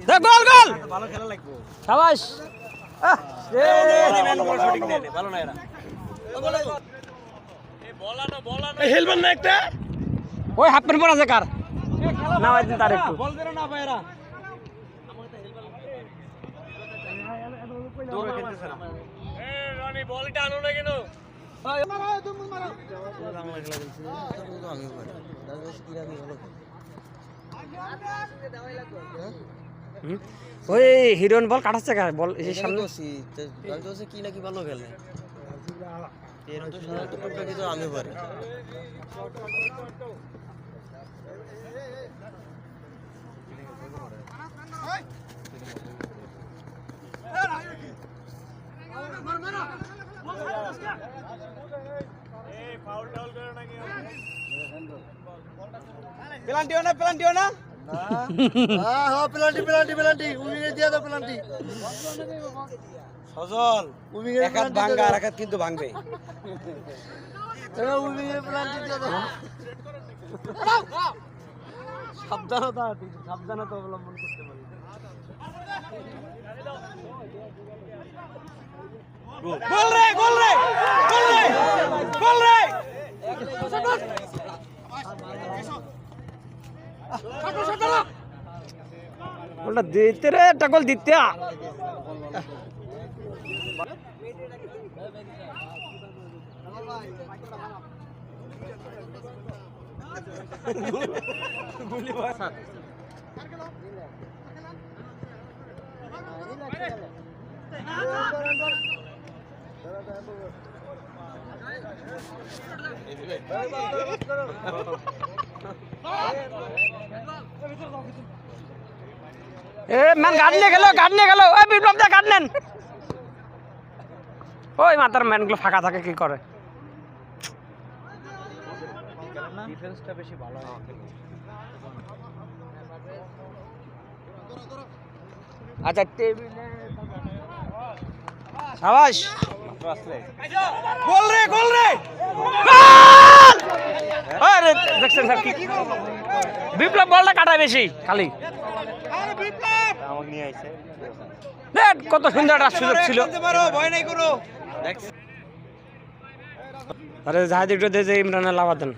দে গোল গোল ভালো খেলা লাগবে শাবাশ ভালো না এরা হেলবেন না একটা ওই হাফ প্যান্ট পরা আছে কার নামাই দিন তার একটু বল দেরো না ভাইরা দৌড়ে খেলতেছে না রনি বলটা আনো না কেন ওই হিরোইন বল কাটাচ্ছে কার বল এই সামনে কি নাকি ভালো খেলে এর তো সাধারণত টুকটাকি তো আমি পারি পেনাল্টিও না হ্যাঁ পেনাল্টি উইঙ্গে দিয়ে দাও পেনাল্টি সজল এক হাত ভাঙা আর এক হাত কিন্তু ভাঙবে উইঙ্গে পেনাল্টি দিয়ে দাও সাবধানতা অবলম্বন করতে পারি গোল রে গোলটা দিতে রে একটা গোল দিতে এ ম্যান গাড়ি নিয়ে গেল ওই বিপ্লব দা গাড়ি নেন ওই মাতার ম্যানগুলো ফাঁকা থাকে কি করে ডিফেন্সটা বেশি ভালো আচ্ছা টেবিলে শাবাশ গোল রে আরে দেখছেন স্যার কি বিপ্লব বলটা কাটায় বেশি খালি আমাকে নিয়ে আইছে দেখ কত সুন্দর একটা সুযোগ ছিল ভয় নাই করো আরে জাহাজ একটু দিয়ে যে ইমরানের লাভা দেন